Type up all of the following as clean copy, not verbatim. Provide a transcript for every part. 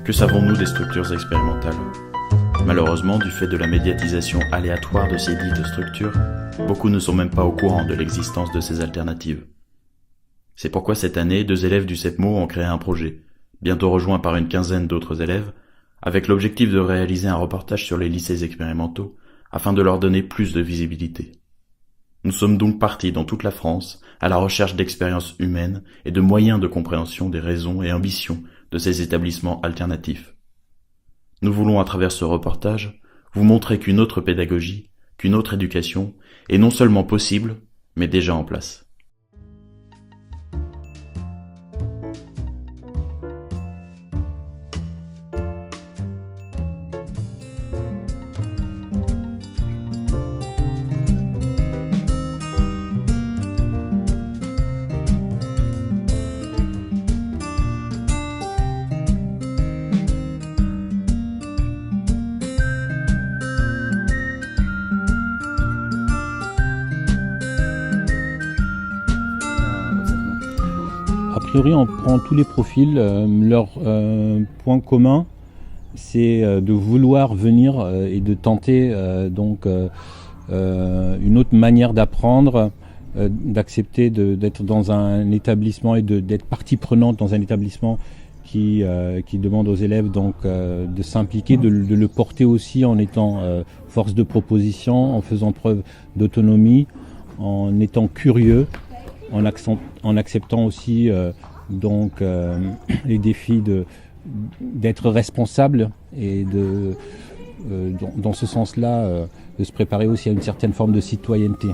Que savons-nous des structures expérimentales ? Malheureusement, du fait de la médiatisation aléatoire de ces dites structures, beaucoup ne sont même pas au courant de l'existence de ces alternatives. C'est pourquoi cette année, 2 élèves du CEPMO ont créé un projet, bientôt rejoint par une quinzaine d'autres élèves, avec l'objectif de réaliser un reportage sur les lycées expérimentaux, afin de leur donner plus de visibilité. Nous sommes donc partis dans toute la France à la recherche d'expériences humaines et de moyens de compréhension des raisons et ambitions de ces établissements alternatifs. Nous voulons à travers ce reportage vous montrer qu'une autre pédagogie, qu'une autre éducation est non seulement possible, mais déjà en place. A priori, on prend tous les profils. Leur point commun, c'est de vouloir venir et de tenter une autre manière d'apprendre, d'accepter d'être dans un établissement et d'être partie prenante dans un établissement qui demande aux élèves de s'impliquer, de le porter aussi en étant force de proposition, en faisant preuve d'autonomie, en étant curieux, en acceptant aussi les défis d'être responsable et dans ce sens-là de se préparer aussi à une certaine forme de citoyenneté.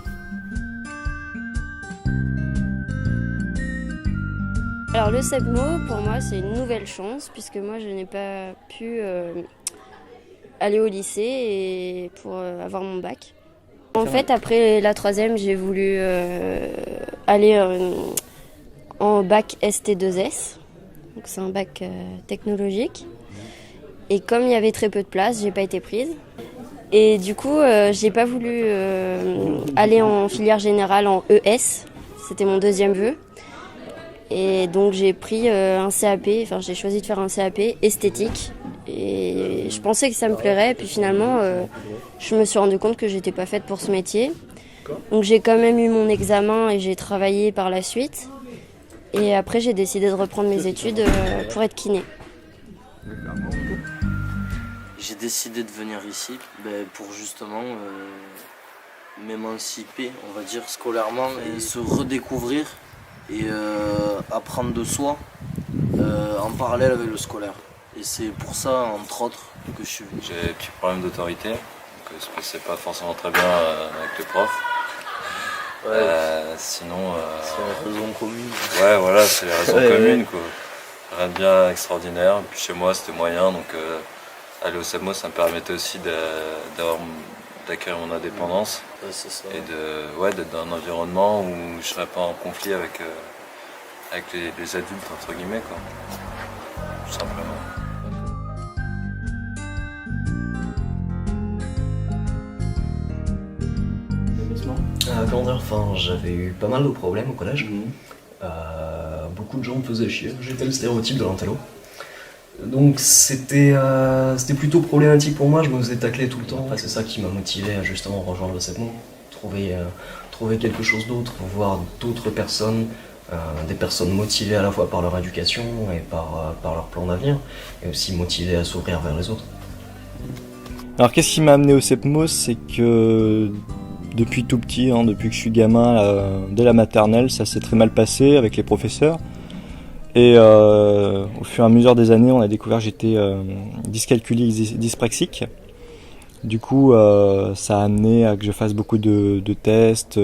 Alors le CEPMO, pour moi, c'est une nouvelle chance puisque moi, je n'ai pas pu aller au lycée et pour avoir mon bac. En fait, après la 3e, j'ai voulu aller en bac ST2S, donc c'est un bac technologique. Et comme il y avait très peu de place, j'ai pas été prise. Et du coup, j'ai pas voulu aller en filière générale en ES, c'était mon 2e vœu. Et donc j'ai pris un CAP, j'ai choisi de faire un CAP esthétique. Et je pensais que ça me plairait, et puis finalement, je me suis rendu compte que j'étais pas faite pour ce métier. Donc j'ai quand même eu mon examen et j'ai travaillé par la suite. Et après, j'ai décidé de reprendre mes études pour être kiné. J'ai décidé de venir ici pour justement m'émanciper, on va dire, scolairement et se redécouvrir et apprendre de soi en parallèle avec le scolaire. Et c'est pour ça, entre autres, que je suis venu. J'ai des petits problèmes d'autorité, donc je ne passais pas forcément très bien avec les profs. Sinon... c'est la raison commune. Ouais, voilà, c'est la raison commune, quoi. Rien de bien extraordinaire. Puis chez moi, c'était moyen, donc aller au CEPMO, ça me permettait aussi d'acquérir mon indépendance. Ouais, c'est ça. Et d'être dans un environnement où je ne serais pas en conflit avec les adultes, entre guillemets, quoi. Tout simplement. J'avais eu pas mal de problèmes au collège. Beaucoup de gens me faisaient chier. J'étais le stéréotype de l'intello. Donc c'était plutôt problématique pour moi. Je me faisais tacler tout le temps. Enfin, c'est ça qui m'a motivé à justement rejoindre le CEPMO. Trouver quelque chose d'autre, voir d'autres personnes, des personnes motivées à la fois par leur éducation et par leur plan d'avenir, et aussi motivées à s'ouvrir vers les autres. Alors qu'est-ce qui m'a amené au CEPMO, c'est que depuis tout petit, depuis que je suis gamin, dès la maternelle, ça s'est très mal passé avec les professeurs. Et au fur et à mesure des années, on a découvert que j'étais dyscalculique dyspraxique. Du coup, ça a amené à que je fasse beaucoup de tests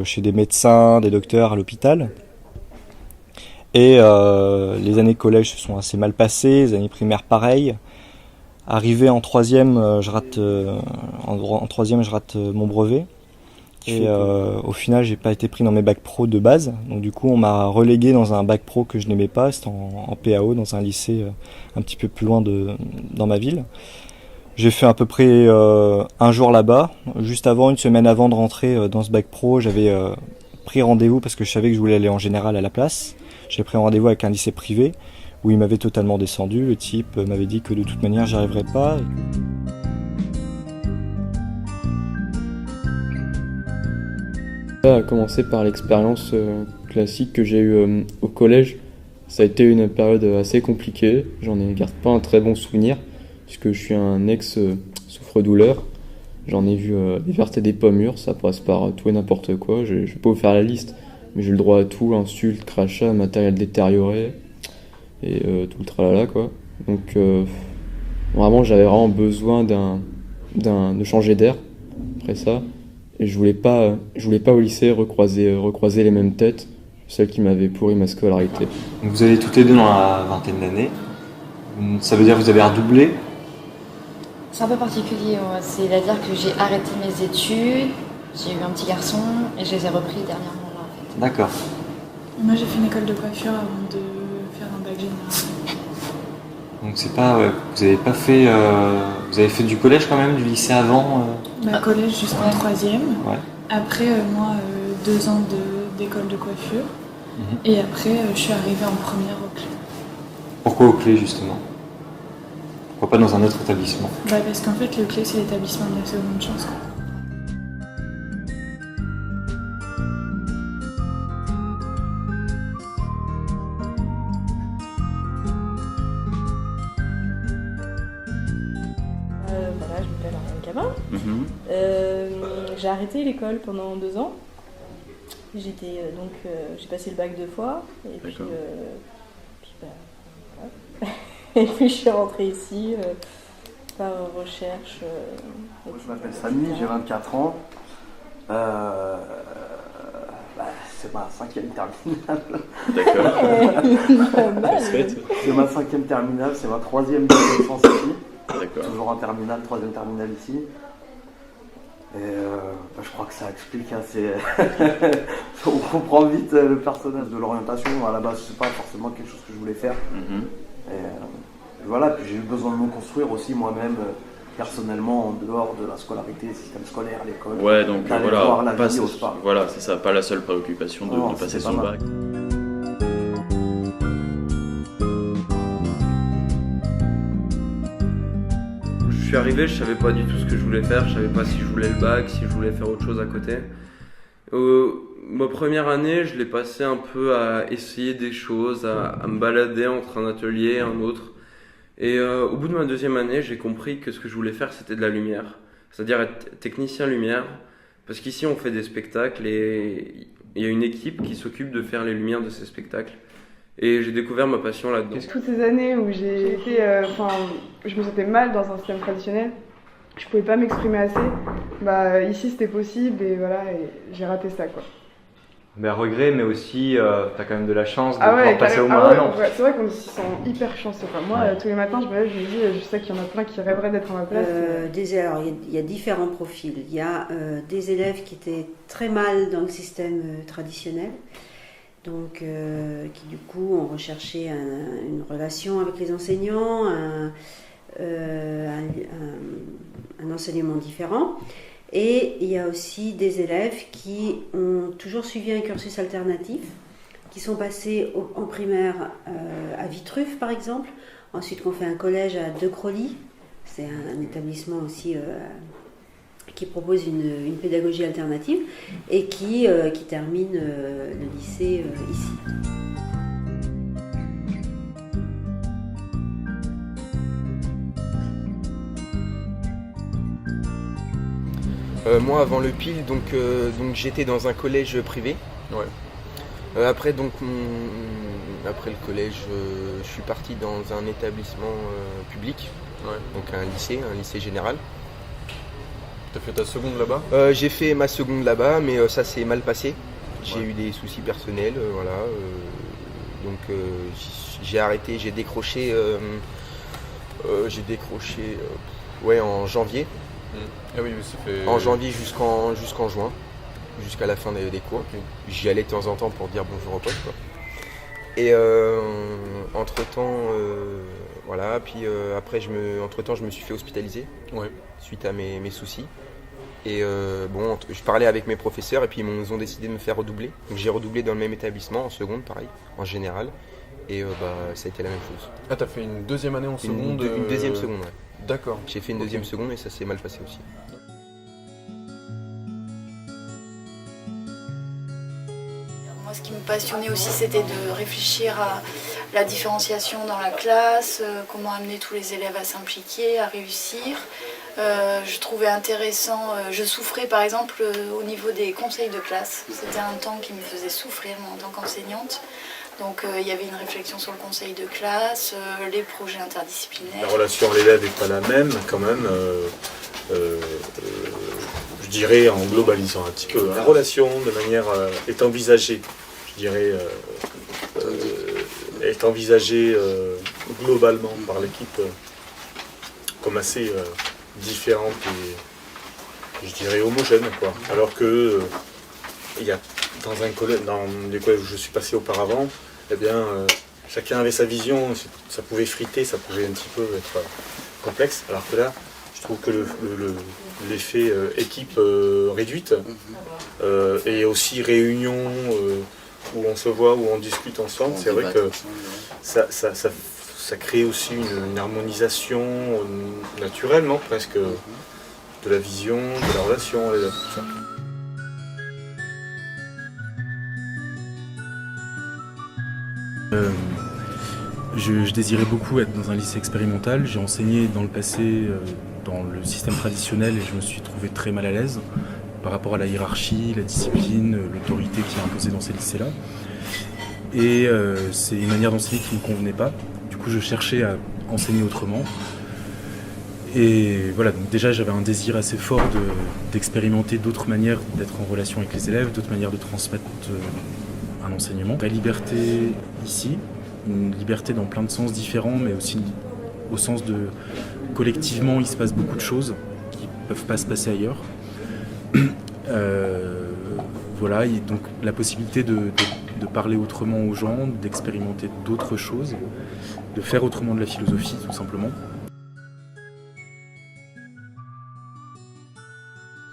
chez des médecins, des docteurs à l'hôpital. Et les années collège se sont assez mal passées, les années primaires pareil. Arrivé en 3e, je rate mon brevet. Et au final, j'ai pas été pris dans mes bacs pro de base. Donc du coup, on m'a relégué dans un bac pro que je n'aimais pas. C'était en PAO, dans un lycée un petit peu plus loin dans ma ville. J'ai fait à peu près un jour là-bas. Juste avant, une semaine avant de rentrer dans ce bac pro, j'avais pris rendez-vous parce que je savais que je voulais aller en général à la place. J'ai pris rendez-vous avec un lycée privé où il m'avait totalement descendu. Le type m'avait dit que de toute manière j'y arriverais pas. Ça a commencé par l'expérience classique que j'ai eue au collège. Ça a été une période assez compliquée, j'en garde pas un très bon souvenir, puisque je suis un ex-souffre-douleur. J'en ai vu des vertes et des pas mûres, ça passe par tout et n'importe quoi. Je vais pas vous faire la liste, mais j'ai le droit à tout, insultes, crachats, matériel détérioré, et tout le tralala quoi. Donc vraiment j'avais vraiment besoin de changer d'air après ça. Et je voulais pas au lycée recroiser les mêmes têtes, celles qui m'avaient pourri ma scolarité. Donc vous allez toutes les deux dans la vingtaine d'années. Ça veut dire que vous avez redoublé? C'est un peu particulier, moi. C'est-à-dire que j'ai arrêté mes études, j'ai eu un petit garçon et je les ai repris dernièrement là en fait. D'accord. Moi j'ai fait une école de coiffure avant de faire un bac général. Donc c'est pas, vous avez pas fait, vous avez fait du collège quand même, du lycée avant Collège jusqu'en 3e. Ouais. Après, moi, 2 ans d'école de coiffure. Et après, je suis arrivée en première au Clé. Pourquoi au Clé justement? Pourquoi pas dans un autre établissement? Parce qu'en fait, le Clé, c'est l'établissement de la seconde chance. Voilà, je m'appelle Ariane Cabin. J'ai arrêté l'école pendant 2 ans. J'ai passé le bac 2 fois. Et puis voilà. Et puis je suis rentrée ici par recherche. Je m'appelle Samy, j'ai 24 ans. C'est ma 5e terminale. D'accord. C'est ma 5e terminale, c'est ma 3e de licence ici. D'accord. Toujours en terminale, 3e terminale ici. Et je crois que ça explique assez. On comprend vite le personnage de l'orientation. À la base, c'est pas forcément quelque chose que je voulais faire. Et voilà, puis j'ai eu besoin de me construire aussi moi-même, personnellement, en dehors de la scolarité, système scolaire, l'école. Ouais, donc voir la vie au spa. Voilà, c'est ça, pas la seule préoccupation de passer son bac. Je suis arrivé, je savais pas du tout ce que je voulais faire, je savais pas si je voulais le bac, si je voulais faire autre chose à côté. Ma première année, je l'ai passé un peu à essayer des choses, à me balader entre un atelier et un autre. Et au bout de ma 2e année, j'ai compris que ce que je voulais faire, c'était de la lumière. C'est-à-dire être technicien lumière. Parce qu'ici, on fait des spectacles et il y a une équipe qui s'occupe de faire les lumières de ces spectacles. Et j'ai découvert ma passion là-dedans. Toutes ces années où j'ai été, je me sentais mal dans un système traditionnel, je pouvais pas m'exprimer assez. Ici c'était possible et voilà, et j'ai raté ça quoi. Regret, mais aussi t'as quand même de la chance de pouvoir passer au moins un an. Ouais, c'est vrai qu'on s'y sent hyper chanceux. Moi, tous les matins, je me lève, je me dis, je sais qu'il y en a plein qui rêveraient d'être à ma place. Alors, il y a différents profils. Il y a des élèves qui étaient très mal dans le système traditionnel. Donc, qui du coup ont recherché une relation avec les enseignants, un enseignement différent. Et il y a aussi des élèves qui ont toujours suivi un cursus alternatif, qui sont passés en primaire à Vitruve par exemple, ensuite qu'on fait un collège à De Crolly, c'est un établissement aussi qui propose une pédagogie alternative et qui termine le lycée ici. Moi avant le PIL, donc j'étais dans un collège privé. Ouais. Après le collège, je suis parti dans un établissement public, donc un lycée général. T'as fait ta seconde là-bas? J'ai fait ma seconde là-bas, mais ça s'est mal passé. J'ai eu des soucis personnels, voilà. Donc j'ai arrêté, j'ai décroché en janvier. Ah oui, ça fait... En janvier jusqu'en juin, jusqu'à la fin des cours. Okay. J'y allais de temps en temps pour dire bonjour aux potes, quoi. Et entre-temps, voilà, puis après, je me suis fait hospitaliser suite à mes soucis. Et bon, je parlais avec mes professeurs et puis ils ont décidé de me faire redoubler. Donc j'ai redoublé dans le même établissement, en seconde, pareil, en général. Et ça a été la même chose. Ah, t'as fait une deuxième année en seconde Une deuxième seconde, ouais. D'accord. J'ai fait une deuxième seconde et ça s'est mal passé aussi. Moi, ce qui me passionnait aussi, c'était de réfléchir à la différenciation dans la classe, comment amener tous les élèves à s'impliquer, à réussir. Je trouvais intéressant, je souffrais par exemple au niveau des conseils de classe. C'était un temps qui me faisait souffrir moi, en tant qu'enseignante. Donc il y avait une réflexion sur le conseil de classe, les projets interdisciplinaires. La relation à l'élève n'est pas la même quand même, je dirais en globalisant un petit peu. La relation de manière est envisagée, je dirais, est envisagée globalement par l'équipe comme assez différente et je dirais homogène, quoi. Alors que il y a dans les collèges où je suis passé auparavant, eh bien, chacun avait sa vision, ça pouvait friter, ça pouvait un petit peu être complexe, alors que là, je trouve que l'effet équipe réduite et aussi réunion où on se voit, où on discute ensemble, c'est vrai que ça crée aussi une harmonisation naturellement presque de la vision, de la relation, tout ça. Je désirais beaucoup être dans un lycée expérimental. J'ai enseigné dans le passé dans le système traditionnel et je me suis trouvé très mal à l'aise par rapport à la hiérarchie, la discipline, l'autorité qui est imposée dans ces lycées-là. Et c'est une manière d'enseigner qui ne me convenait pas. Du coup, je cherchais à enseigner autrement. Et voilà, donc déjà j'avais un désir assez fort d'expérimenter d'autres manières d'être en relation avec les élèves, d'autres manières de transmettre un enseignement. La liberté ici, une liberté dans plein de sens différents, mais aussi au sens de collectivement il se passe beaucoup de choses qui ne peuvent pas se passer ailleurs. Voilà, et donc la possibilité de parler autrement aux gens, d'expérimenter d'autres choses, de faire autrement de la philosophie tout simplement.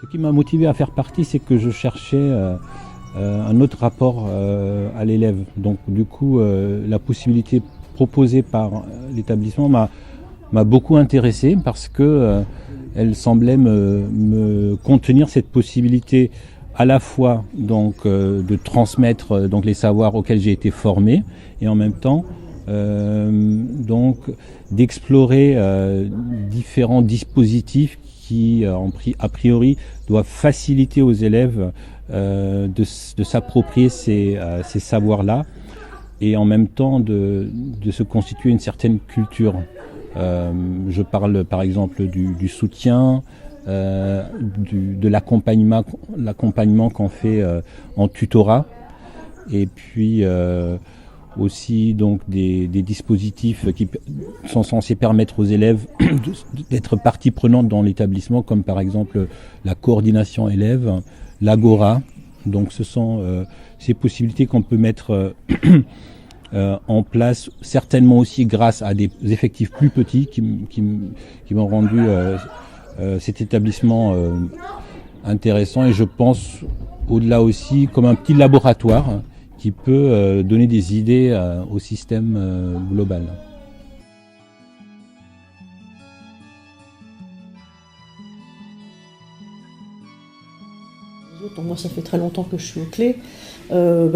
Ce qui m'a motivé à faire partie, c'est que je cherchais un autre rapport à l'élève. Donc du coup, la possibilité proposée par l'établissement m'a beaucoup intéressé parce que elle semblait me contenir cette possibilité à la fois donc de transmettre donc les savoirs auxquels j'ai été formé et en même temps donc d'explorer différents dispositifs qui a priori doivent faciliter aux élèves de s'approprier ces savoirs-là et en même temps de se constituer une certaine culture. Je parle par exemple du soutien, de l'accompagnement qu'on fait en tutorat et puis aussi donc des dispositifs qui sont censés permettre aux élèves d'être partie prenante dans l'établissement, comme par exemple la coordination élève, l'agora. Donc ce sont ces possibilités qu'on peut mettre en place, certainement aussi grâce à des effectifs plus petits qui m'ont rendu cet établissement intéressant et je pense au-delà aussi comme un petit laboratoire qui peut donner des idées au système global. Donc moi ça fait très longtemps que je suis au Clé.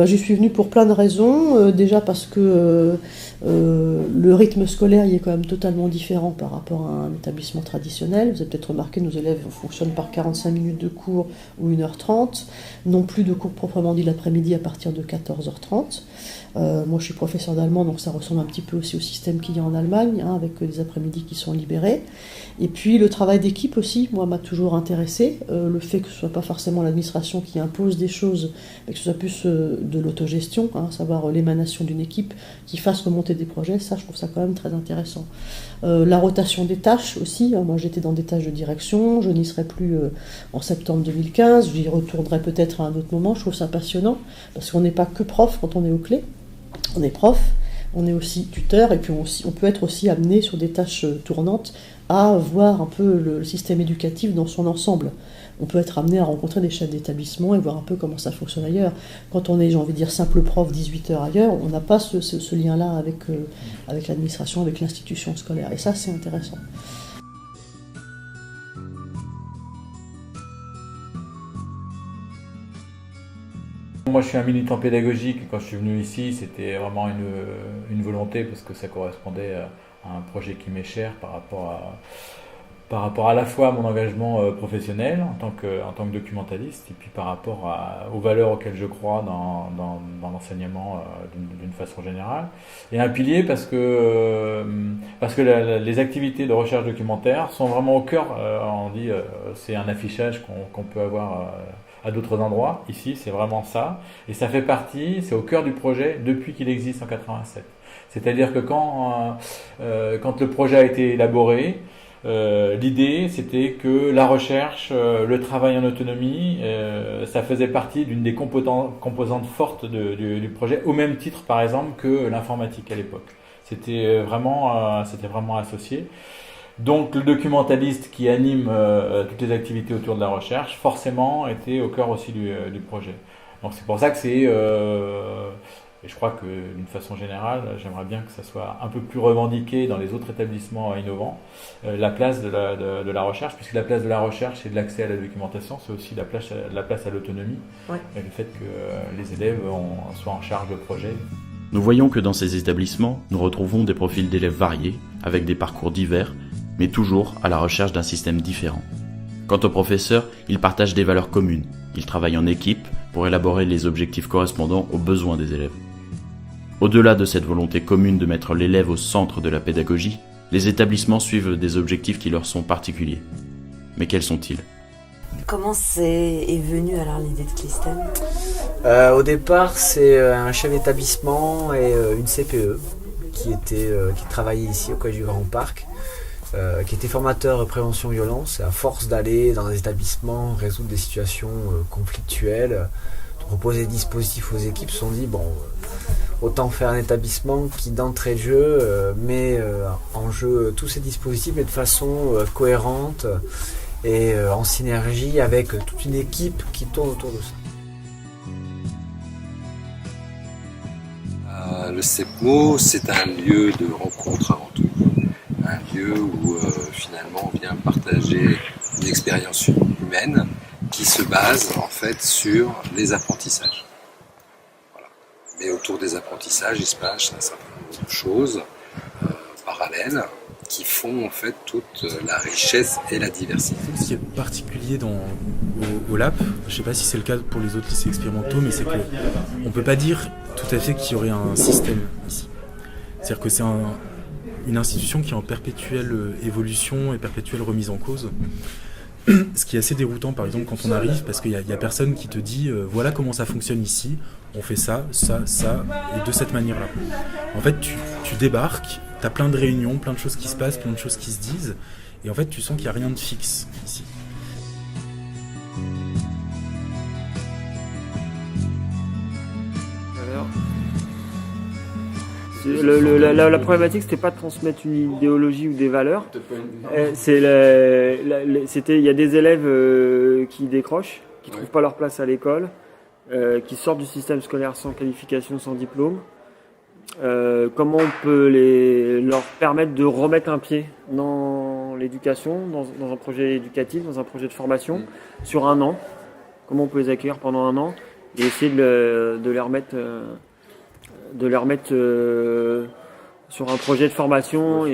J'y suis venue pour plein de raisons. Déjà parce que le rythme scolaire il est quand même totalement différent par rapport à un établissement traditionnel. Vous avez peut-être remarqué, nos élèves fonctionnent par 45 minutes de cours ou 1h30. Non plus de cours proprement dit l'après-midi à partir de 14h30. Moi je suis professeur d'allemand, donc ça ressemble un petit peu aussi au système qu'il y a en Allemagne, hein, avec des après-midi qui sont libérés. Et puis le travail d'équipe aussi, moi m'a toujours intéressé. Le fait que ce ne soit pas forcément l'administration qui impose des choses, mais que ce soit plus de l'autogestion, hein, savoir l'émanation d'une équipe qui fasse remonter des projets, ça je trouve ça quand même très intéressant. La rotation des tâches aussi, hein, moi j'étais dans des tâches de direction, je n'y serai plus en septembre 2015, j'y retournerai peut-être à un autre moment, je trouve ça passionnant, parce qu'on n'est pas que prof quand on est au Clé, on est prof, on est aussi tuteur, et puis on peut être aussi amené sur des tâches tournantes à voir un peu le système éducatif dans son ensemble. On peut être amené à rencontrer des chefs d'établissement et voir un peu comment ça fonctionne ailleurs. Quand on est, j'ai envie de dire, simple prof 18 heures ailleurs, on n'a pas ce lien-là avec l'administration, avec l'institution scolaire. Et ça, c'est intéressant. Moi, je suis un militant pédagogique. Quand je suis venu ici, c'était vraiment une volonté parce que ça correspondait à un projet qui m'est cher par rapport à la fois à mon engagement professionnel en tant que documentaliste et puis par rapport aux valeurs auxquelles je crois dans l'enseignement d'une façon générale. Et un pilier parce que les activités de recherche documentaire sont vraiment au cœur. On dit c'est un affichage qu'on peut avoir à d'autres endroits. Ici, c'est vraiment ça. Et ça fait partie, c'est au cœur du projet depuis qu'il existe en 87. C'est-à-dire que quand le projet a été élaboré, l'idée, c'était que la recherche, le travail en autonomie, ça faisait partie d'une des composantes fortes du projet, au même titre, par exemple, que l'informatique à l'époque. C'était vraiment associé. Donc, le documentaliste qui anime toutes les activités autour de la recherche, forcément, était au cœur aussi du projet. Donc, c'est pour ça que c'est... Et je crois que d'une façon générale, j'aimerais bien que ça soit un peu plus revendiqué dans les autres établissements innovants, la place de la recherche, puisque la place de la recherche et de l'accès à la documentation, c'est aussi la place à l'autonomie, ouais. Et le fait que les élèves soient en charge de projets. Nous voyons que dans ces établissements, nous retrouvons des profils d'élèves variés, avec des parcours divers, mais toujours à la recherche d'un système différent. Quant aux professeurs, ils partagent des valeurs communes. Ils travaillent en équipe pour élaborer les objectifs correspondant aux besoins des élèves. Au-delà de cette volonté commune de mettre l'élève au centre de la pédagogie, les établissements suivent des objectifs qui leur sont particuliers. Mais quels sont-ils ? Comment est venue alors l'idée de Clisthène ? Au départ, c'est un chef d'établissement et une CPE qui travaillait ici au Collège du Grand Parc, qui était formateur prévention violence, et à force d'aller dans des établissements résoudre des situations conflictuelles, de proposer des dispositifs aux équipes, se sont dit autant faire un établissement qui d'entrée de jeu met en jeu tous ces dispositifs mais de façon cohérente et en synergie avec toute une équipe qui tourne autour de ça. Le CEPMO, c'est un lieu de rencontre avant tout. Un lieu où finalement on vient partager une expérience humaine qui se base en fait sur les apprentissages. Voilà. Mais autour des apprentissages, il se passe un certain nombre de choses parallèles qui font en fait toute la richesse et la diversité. Ce qui est particulier au LAP, je ne sais pas si c'est le cas pour les autres lycées expérimentaux, mais c'est qu'on ne peut pas dire tout à fait qu'il y aurait un système ici. C'est-à-dire que c'est une institution qui est en perpétuelle évolution et perpétuelle remise en cause. Ce qui est assez déroutant par exemple quand on arrive, parce qu'il y a personne qui te dit voilà comment ça fonctionne ici, on fait ça, et de cette manière-là. En fait tu débarques, tu as plein de réunions, plein de choses qui se passent, plein de choses qui se disent, et en fait tu sens qu'il n'y a rien de fixe ici. La problématique, c'était pas de transmettre une idéologie ou des valeurs. Il y a des élèves qui décrochent, qui trouvent pas leur place à l'école, qui sortent du système scolaire sans qualification, sans diplôme. Comment on peut leur permettre de remettre un pied dans l'éducation, dans un projet éducatif, dans un projet de formation, sur un an. Comment on peut les accueillir pendant un an et essayer de les remettre sur un projet de formation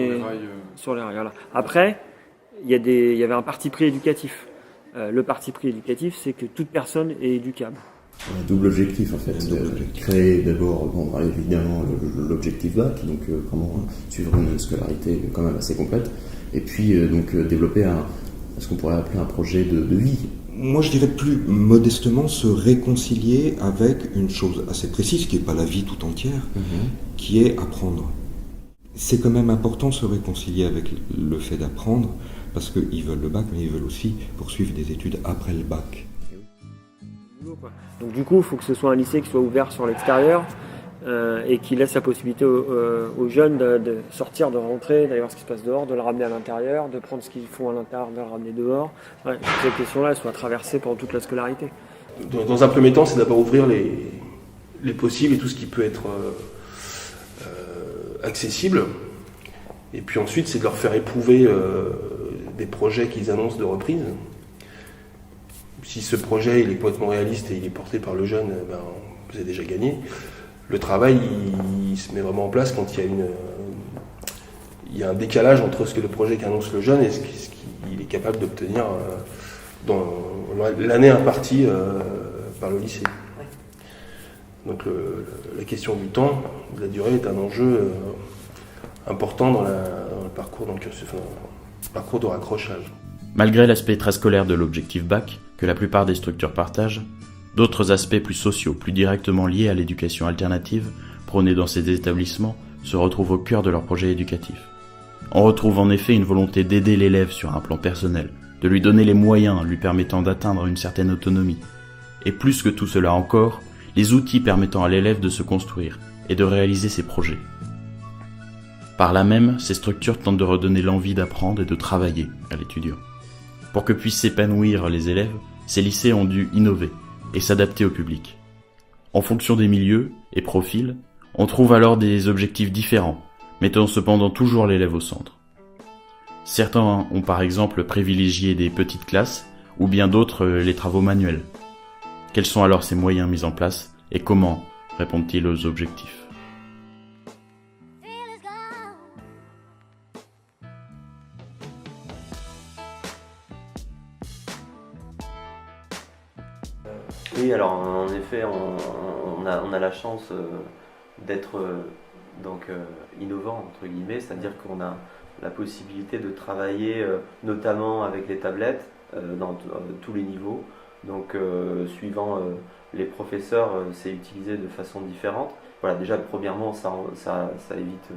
sur les rails. Voilà. Après, il y avait un parti pris éducatif. Le parti pris éducatif, c'est que toute personne est éducable. Un double objectif en fait, créer d'abord évidemment l'objectif bac, donc comment suivre une scolarité quand même assez complète, et puis développer ce qu'on pourrait appeler un projet de vie. Moi je dirais plus modestement se réconcilier avec une chose assez précise qui n'est pas la vie tout entière, qui est apprendre. C'est quand même important de se réconcilier avec le fait d'apprendre, parce qu'ils veulent le bac, mais ils veulent aussi poursuivre des études après le bac. Donc du coup, il faut que ce soit un lycée qui soit ouvert sur l'extérieur, et qui laisse la possibilité aux jeunes de sortir, de rentrer, d'aller voir ce qui se passe dehors, de le ramener à l'intérieur, de prendre ce qu'ils font à l'intérieur, de le ramener dehors. Ouais, toutes ces questions-là, elles sont traversées pendant toute la scolarité. Dans un premier temps, c'est d'abord ouvrir les possibles et tout ce qui peut être accessible. Et puis ensuite, c'est de leur faire éprouver des projets qu'ils annoncent de reprise. Si ce projet il est complètement réaliste et il est porté par le jeune, ben, vous avez déjà gagné. Le travail, il se met vraiment en place quand il y a un décalage entre ce que le projet qu'annonce le jeune et ce qu'il est capable d'obtenir dans l'année impartie par le lycée. Donc la question du temps, de la durée, est un enjeu important dans le parcours, dans le cursus, dans le parcours de raccrochage. Malgré l'aspect très scolaire de l'objectif bac, que la plupart des structures partagent, d'autres aspects plus sociaux, plus directement liés à l'éducation alternative, prônés dans ces établissements, se retrouvent au cœur de leur projet éducatif. On retrouve en effet une volonté d'aider l'élève sur un plan personnel, de lui donner les moyens lui permettant d'atteindre une certaine autonomie. Et plus que tout cela encore, les outils permettant à l'élève de se construire et de réaliser ses projets. Par là même, ces structures tentent de redonner l'envie d'apprendre et de travailler à l'étudiant. Pour que puissent s'épanouir les élèves, ces lycées ont dû innover et s'adapter au public. En fonction des milieux et profils, on trouve alors des objectifs différents, mettant cependant toujours l'élève au centre. Certains ont par exemple privilégié des petites classes, ou bien d'autres les travaux manuels. Quels sont alors ces moyens mis en place et comment répondent-ils aux objectifs ? Oui, alors en effet, on a la chance d'être innovant, entre guillemets, c'est-à-dire qu'on a la possibilité de travailler notamment avec les tablettes dans tous les niveaux. Donc suivant les professeurs, c'est utilisé de façon différente. Voilà, déjà premièrement, ça évite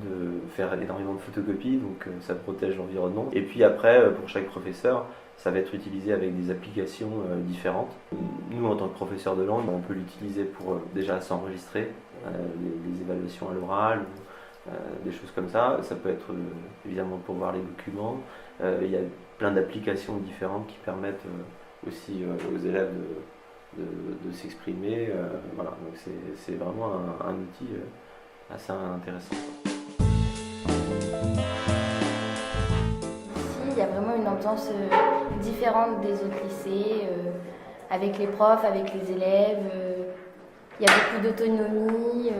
de faire énormément de photocopies, donc ça protège l'environnement. Et puis après, pour chaque professeur, ça va être utilisé avec des applications différentes. Nous, en tant que professeurs de langue, on peut l'utiliser pour déjà s'enregistrer, les évaluations à l'oral, des choses comme ça. Ça peut être évidemment pour voir les documents. Il y a plein d'applications différentes qui permettent aussi aux élèves de s'exprimer. Voilà. Donc c'est vraiment un outil assez intéressant. Il y a vraiment une ambiance différente des autres lycées, avec les profs, avec les élèves. Il y a beaucoup d'autonomie.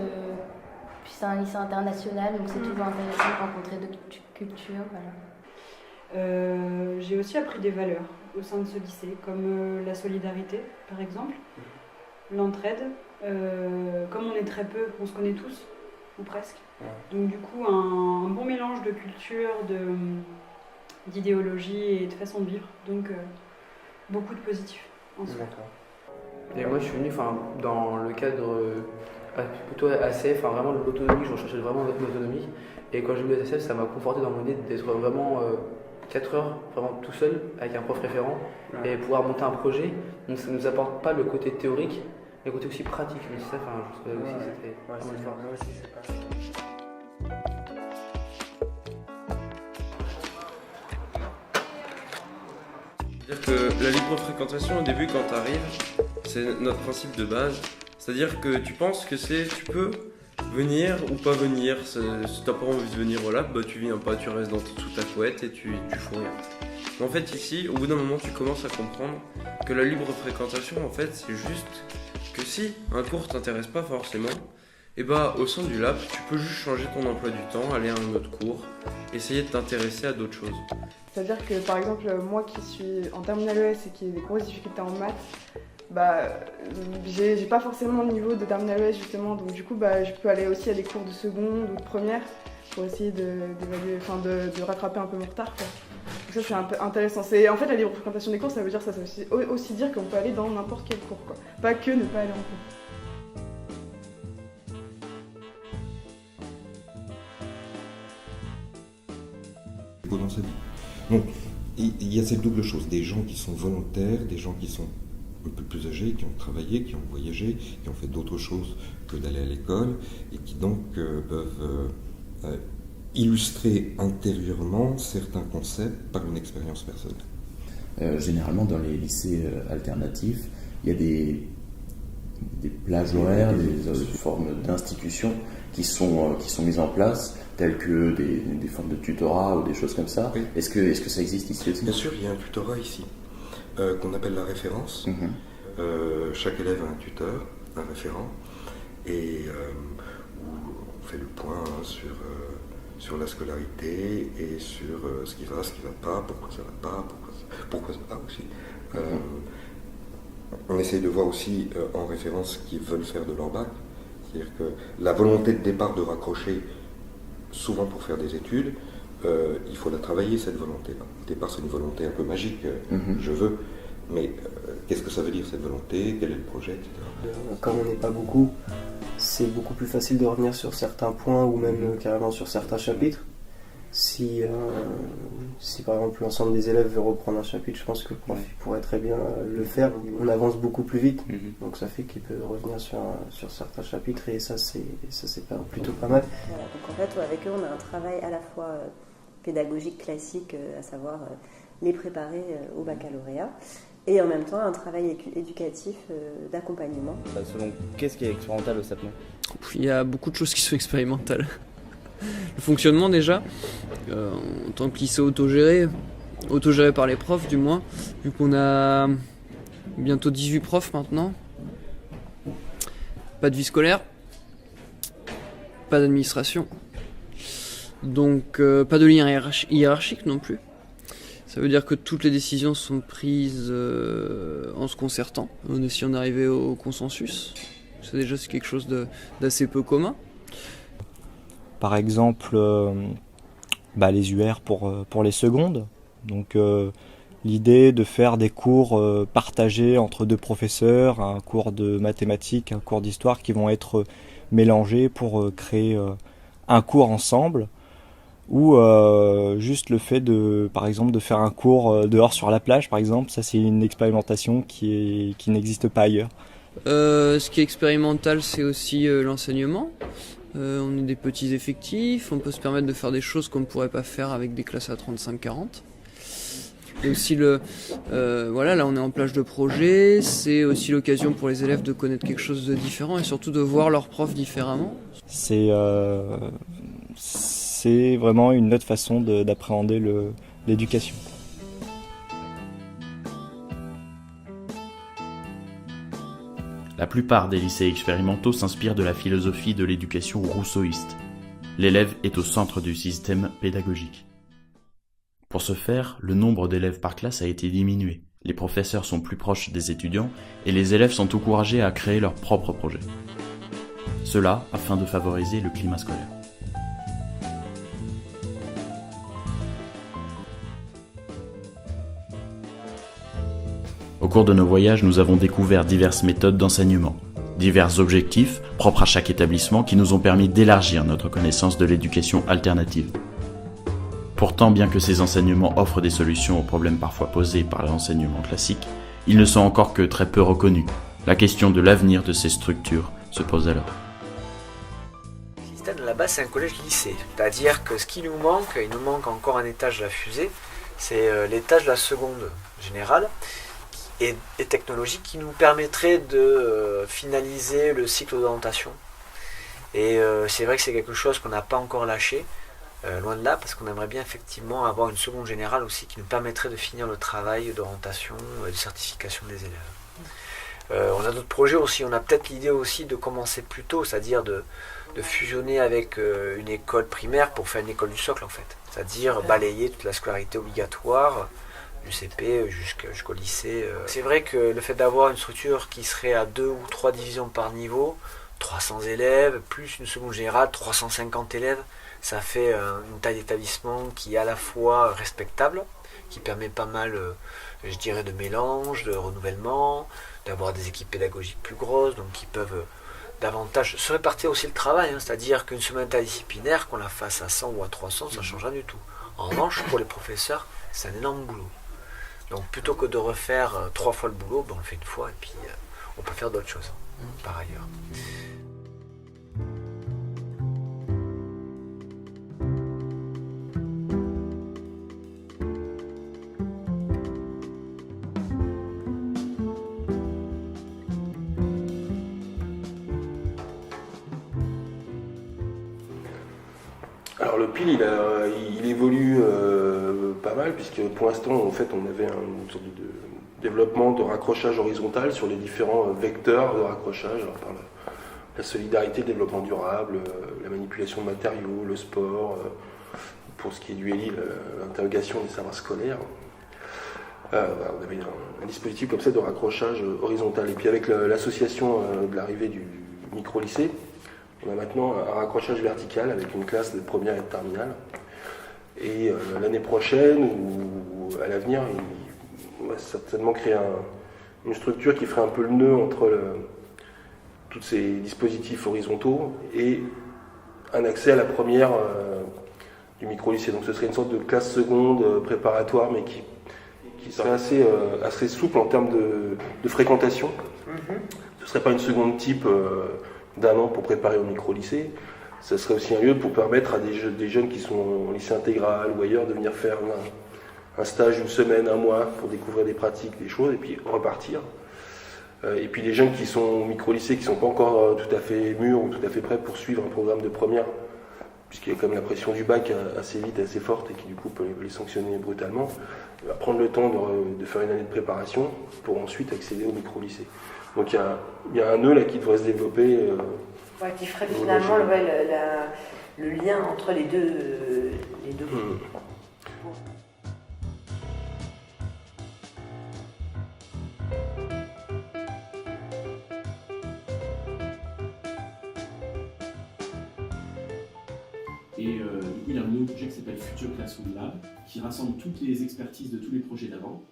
Puis c'est un lycée international, donc c'est toujours intéressant de rencontrer d'autres cultures. Voilà. J'ai aussi appris des valeurs au sein de ce lycée, comme la solidarité, par exemple, l'entraide. Comme on est très peu, on se connaît tous, ou presque. Donc du coup, un bon mélange de culture, d'idéologie et de façon de vivre. Donc beaucoup de positifs en soi. Et moi je suis venu dans le cadre plutôt ACF, vraiment de l'autonomie, je recherchais vraiment l'autonomie. Et quand j'ai vu ACF, ça m'a conforté dans mon idée d'être vraiment 4 heures vraiment tout seul avec un prof référent et pouvoir monter un projet. Donc ça ne nous apporte pas le côté théorique, mais le côté aussi pratique. Mais c'est ça, je trouvais aussi c'était vraiment fort. C'est-à-dire que la libre fréquentation, au début, quand tu arrives, c'est notre principe de base. C'est-à-dire que tu penses que tu peux venir ou pas venir. Si t'as pas envie de venir au lab, tu viens pas, tu restes sous ta couette et tu fous rien. Mais en fait, ici, au bout d'un moment, tu commences à comprendre que la libre fréquentation, en fait, c'est juste que si un cours t'intéresse pas forcément, et au sein du lab, tu peux juste changer ton emploi du temps, aller à un autre cours, essayer de t'intéresser à d'autres choses. C'est-à-dire que par exemple, moi qui suis en terminale ES et qui ai des grosses difficultés en maths, j'ai pas forcément le niveau de terminale ES justement, donc du coup je peux aller aussi à des cours de seconde ou de première pour essayer de rattraper un peu mon retard, quoi. Donc ça c'est un peu intéressant. En fait la libre fréquentation des cours, ça veut aussi dire qu'on peut aller dans n'importe quel cours, quoi. Pas que ne pas aller en cours. Dans sa vie. Donc, il y a cette double chose, des gens qui sont volontaires, des gens qui sont un peu plus âgés, qui ont travaillé, qui ont voyagé, qui ont fait d'autres choses que d'aller à l'école, et qui donc peuvent illustrer intérieurement certains concepts par une expérience personnelle. Généralement, dans les lycées alternatifs, il y a des plages horaires, des formes d'institutions qui sont mises en place, telles que des formes de tutorat ou des choses comme ça. Oui. Est-ce que ça existe ici aussi ? Bien sûr, il y a un tutorat ici, qu'on appelle la référence. Chaque élève a un tuteur, un référent, et où on fait le point sur la scolarité et sur ce qui va pas, pourquoi ça va pas, pourquoi ça va aussi. On essaye de voir aussi en référence ce qu'ils veulent faire de leur bac. C'est-à-dire que la volonté de départ de raccrocher, souvent pour faire des études, il faut la travailler, cette volonté-là. Au départ, c'est une volonté un peu magique, je veux, mais qu'est-ce que ça veut dire cette volonté, quel est le projet, etc. Comme on n'est pas beaucoup, c'est beaucoup plus facile de revenir sur certains points ou même carrément sur certains chapitres. Si par exemple l'ensemble des élèves veut reprendre un chapitre, je pense que le prof pourrait très bien le faire. On avance beaucoup plus vite, donc ça fait qu'il peut revenir sur certains chapitres et ça c'est plutôt pas mal. Voilà, donc en fait avec eux on a un travail à la fois pédagogique classique, à savoir les préparer au baccalauréat, et en même temps un travail éducatif d'accompagnement. Selon qu'est-ce qui est expérimental au SAPMO ? Il y a beaucoup de choses qui sont expérimentales. Le fonctionnement déjà, en tant que lycée autogéré par les profs du moins, vu qu'on a bientôt 18 profs maintenant, pas de vie scolaire, pas d'administration, donc pas de lien hiérarchique non plus. Ça veut dire que toutes les décisions sont prises en se concertant, en essayant d'arriver au consensus. C'est quelque chose d'assez peu commun. Par exemple, les UR pour les secondes. Donc l'idée de faire des cours partagés entre deux professeurs, un cours de mathématiques, un cours d'histoire qui vont être mélangés pour créer un cours ensemble. Ou juste le fait par exemple de faire un cours dehors sur la plage, par exemple, ça c'est une expérimentation qui n'existe pas ailleurs. Ce qui est expérimental, c'est aussi l'enseignement. On est des petits effectifs, on peut se permettre de faire des choses qu'on ne pourrait pas faire avec des classes à 35-40. Et aussi là on est en plage de projet, c'est aussi l'occasion pour les élèves de connaître quelque chose de différent et surtout de voir leurs profs différemment. C'est vraiment une autre façon d'appréhender l'éducation. La plupart des lycées expérimentaux s'inspirent de la philosophie de l'éducation rousseauiste. L'élève est au centre du système pédagogique. Pour ce faire, le nombre d'élèves par classe a été diminué. Les professeurs sont plus proches des étudiants et les élèves sont encouragés à créer leurs propres projets. Cela afin de favoriser le climat scolaire. Au cours de nos voyages, nous avons découvert diverses méthodes d'enseignement, divers objectifs propres à chaque établissement qui nous ont permis d'élargir notre connaissance de l'éducation alternative. Pourtant, bien que ces enseignements offrent des solutions aux problèmes parfois posés par l'enseignement classique, ils ne sont encore que très peu reconnus. La question de l'avenir de ces structures se pose alors. Le système de la base, c'est un collège-lycée. C'est-à-dire que ce qui nous manque, il nous manque encore un étage de la fusée, c'est l'étage de la seconde générale et technologique qui nous permettrait de finaliser le cycle d'orientation. Et c'est vrai que c'est quelque chose qu'on n'a pas encore lâché, loin de là, parce qu'on aimerait bien effectivement avoir une seconde générale aussi qui nous permettrait de finir le travail d'orientation et de certification des élèves. On a d'autres projets aussi, on a peut-être l'idée aussi de commencer plus tôt, c'est-à-dire de fusionner avec une école primaire pour faire une école du socle en fait. C'est-à-dire balayer toute la scolarité obligatoire, du CP jusqu'au lycée. C'est vrai que le fait d'avoir une structure qui serait à 2 ou 3 divisions par niveau, 300 élèves, plus une seconde générale, 350 élèves, ça fait une taille d'établissement qui est à la fois respectable, qui permet pas mal, je dirais, de mélange, de renouvellement, d'avoir des équipes pédagogiques plus grosses, donc qui peuvent davantage se répartir aussi le travail, c'est-à-dire qu'une semaine interdisciplinaire, qu'on la fasse à 100 ou à 300, ça ne change rien du tout. En revanche, pour les professeurs, c'est un énorme boulot. Donc plutôt que de refaire 3 fois le boulot, on le fait une fois et puis on peut faire d'autres choses par ailleurs. Alors le PIL, il évolue pas mal, puisque pour l'instant, en fait, on avait une sorte de développement de raccrochage horizontal sur les différents vecteurs de raccrochage, alors par la solidarité, le développement durable, la manipulation de matériaux, le sport, pour ce qui est du ELI, l'interrogation des savoirs scolaires. On avait un dispositif comme ça de raccrochage horizontal. Et puis avec l'association de l'arrivée du micro-lycée, on a maintenant un raccrochage vertical avec une classe de première et de terminale. Et l'année prochaine, ou à l'avenir, on va certainement créer une structure qui ferait un peu le nœud entre tous ces dispositifs horizontaux et un accès à la première du micro-lycée. Donc ce serait une sorte de classe seconde préparatoire, mais qui serait assez souple en termes de fréquentation. Ce ne serait pas une seconde type d'1 an pour préparer au micro-lycée. Ce serait aussi un lieu pour permettre à des jeunes qui sont en lycée intégral ou ailleurs de venir faire un stage une semaine, 1 mois pour découvrir des pratiques, des choses et puis repartir. Et puis les jeunes qui sont au micro-lycée, qui ne sont pas encore tout à fait mûrs ou tout à fait prêts pour suivre un programme de première, puisqu'il y a quand même la pression du bac assez vite, assez forte et qui du coup peut les sanctionner brutalement, va prendre le temps de faire une année de préparation pour ensuite accéder au micro-lycée. Donc il y a un nœud là qui devrait se développer. Qui ferait finalement le lien entre les deux groupes. Et du coup, il y a un nouveau projet qui s'appelle Future Classroom Lab, qui rassemble toutes les expertises de tous les projets d'avant.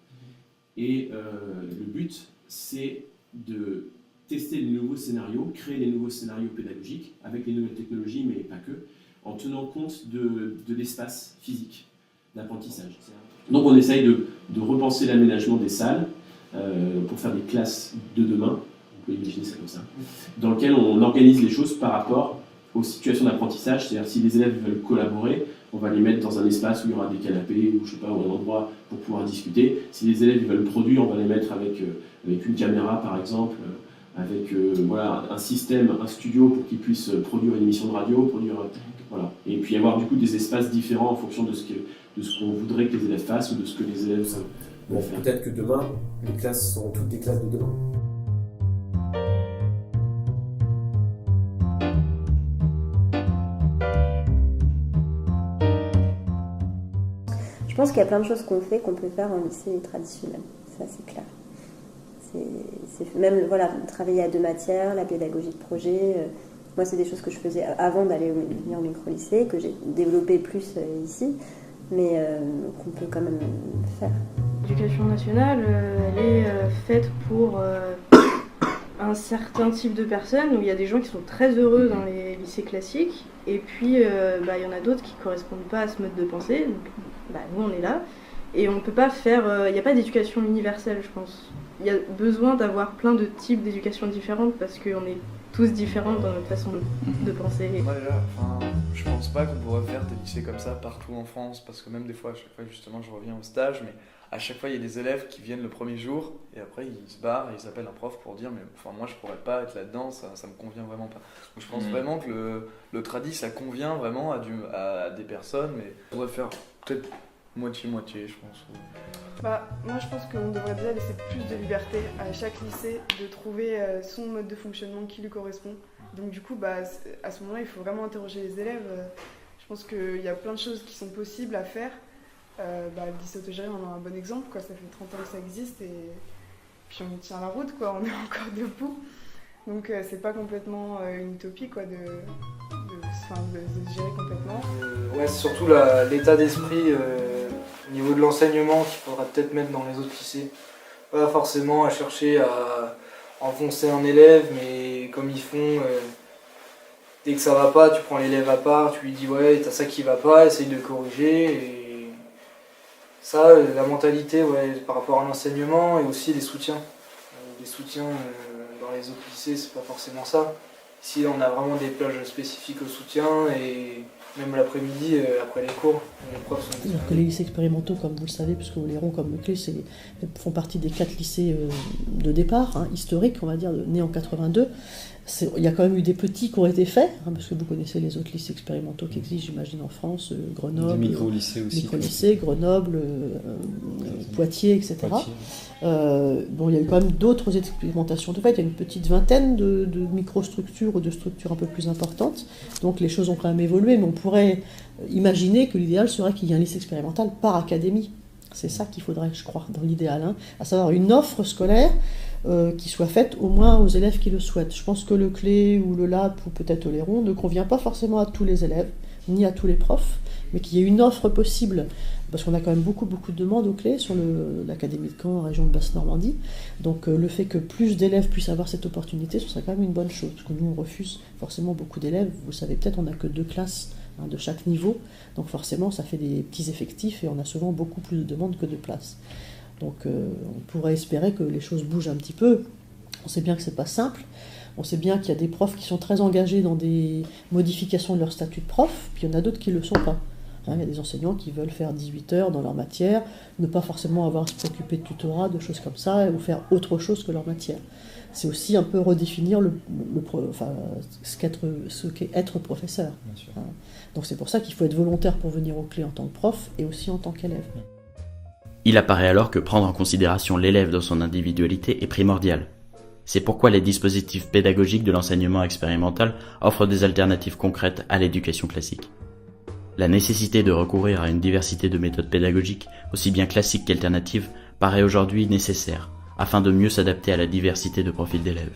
Et le but, c'est de tester les nouveaux scénarios, créer les nouveaux scénarios pédagogiques avec les nouvelles technologies, mais pas que, en tenant compte de l'espace physique d'apprentissage. Donc on essaye de repenser l'aménagement des salles pour faire des classes de demain, vous pouvez imaginer ça comme ça, dans lequel on organise les choses par rapport aux situations d'apprentissage, c'est-à-dire si les élèves veulent collaborer, on va les mettre dans un espace où il y aura des canapés ou je sais pas, ou un endroit pour pouvoir discuter. Si les élèves veulent produire, on va les mettre avec une caméra par exemple, avec un système, un studio pour qu'ils puissent produire une émission de radio, voilà. Et puis avoir du coup des espaces différents en fonction de ce qu'on voudrait que les élèves fassent ou de ce que les élèves vont faire. Peut-être que demain, les classes seront toutes des classes de demain. Je pense qu'il y a plein de choses qu'on fait qu'on peut faire en lycée traditionnel, ça c'est clair. C'est même travailler à 2 matières, la pédagogie de projet. Moi, c'est des choses que je faisais avant d'aller venir au micro-lycée, que j'ai développé plus ici, mais qu'on peut quand même faire. L'éducation nationale, elle est faite pour un certain type de personnes, où il y a des gens qui sont très heureux dans les lycées classiques, et puis il y en a d'autres qui ne correspondent pas à ce mode de pensée. Donc, nous, on est là, et on ne peut pas faire... Il n'y a pas d'éducation universelle, je pense. Il y a besoin d'avoir plein de types d'éducation différentes parce qu'on est tous différents dans notre façon de penser. Moi déjà, je pense pas qu'on pourrait faire des lycées comme ça partout en France parce que même des fois, à chaque fois justement je reviens au stage, mais à chaque fois il y a des élèves qui viennent le premier jour et après ils se barrent et ils appellent un prof pour dire mais moi je pourrais pas être là-dedans, ça me convient vraiment pas. Donc je pense vraiment que le tradi ça convient vraiment à des personnes, mais on devrait faire peut-être moitié-moitié je pense. Moi je pense qu'on devrait déjà laisser plus de liberté à chaque lycée de trouver son mode de fonctionnement qui lui correspond. Donc du coup à ce moment-là il faut vraiment interroger les élèves. Je pense qu'il y a plein de choses qui sont possibles à faire. Le lycée Autogéré on a un bon exemple, ça fait 30 ans que ça existe et puis on tient la route, on est encore debout. Donc c'est pas complètement une utopie de se gérer complètement. C'est surtout l'état d'esprit au niveau de l'enseignement qu'il faudra peut-être mettre dans les autres lycées. Pas forcément à chercher à enfoncer un élève, mais comme ils font, dès que ça va pas, tu prends l'élève à part, tu lui dis ouais, t'as ça qui va pas, essaye de corriger. Et Ça, la mentalité par rapport à l'enseignement et aussi les soutiens. Les soutiens dans les autres lycées, c'est pas forcément ça. Ici, on a vraiment des plages spécifiques au soutien et même l'après-midi, après les cours, les profs sont disponibles. C'est-à-dire que les lycées expérimentaux, comme vous le savez, puisque Oléron comme Le Clé, font partie des 4 lycées de départ, historiques, on va dire, nés en 82. Il y a quand même eu des petits qui ont été faits, parce que vous connaissez les autres lycées expérimentaux qui existent, j'imagine, en France, Grenoble, des micro-lycées aussi. Micro-lycées, Grenoble, Poitiers, etc. Il y a eu quand même d'autres expérimentations de fait. Il y a une petite vingtaine de microstructures ou de structures un peu plus importantes. Donc les choses ont quand même évolué, mais on pourrait imaginer que l'idéal serait qu'il y ait un lycée expérimental par académie. C'est ça qu'il faudrait, je crois, dans l'idéal, à savoir une offre scolaire qui soit faite au moins aux élèves qui le souhaitent. Je pense que le Clé ou le Lab ou peut-être Oléron ne convient pas forcément à tous les élèves, ni à tous les profs, mais qu'il y ait une offre possible, parce qu'on a quand même beaucoup de demandes au Clé sur l'Académie de Caen, région de Basse-Normandie. Donc le fait que plus d'élèves puissent avoir cette opportunité, ce serait quand même une bonne chose, parce que nous on refuse forcément beaucoup d'élèves. Vous le savez peut-être, on n'a que 2 classes de chaque niveau, donc forcément ça fait des petits effectifs et on a souvent beaucoup plus de demandes que de places. Donc on pourrait espérer que les choses bougent un petit peu. On sait bien que c'est pas simple, on sait bien qu'il y a des profs qui sont très engagés dans des modifications de leur statut de prof, puis il y en a d'autres qui ne le sont pas. Il y a des enseignants qui veulent faire 18 heures dans leur matière, ne pas forcément avoir à se préoccuper de tutorat, de choses comme ça, ou faire autre chose que leur matière. C'est aussi un peu redéfinir ce qu'est être professeur. Donc c'est pour ça qu'il faut être volontaire pour venir au Clé en tant que prof et aussi en tant qu'élève. Il apparaît alors que prendre en considération l'élève dans son individualité est primordial. C'est pourquoi les dispositifs pédagogiques de l'enseignement expérimental offrent des alternatives concrètes à l'éducation classique. La nécessité de recourir à une diversité de méthodes pédagogiques, aussi bien classiques qu'alternatives, paraît aujourd'hui nécessaire, afin de mieux s'adapter à la diversité de profils d'élèves.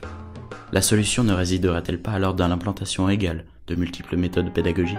La solution ne résiderait-elle pas alors dans l'implantation égale de multiples méthodes pédagogiques ?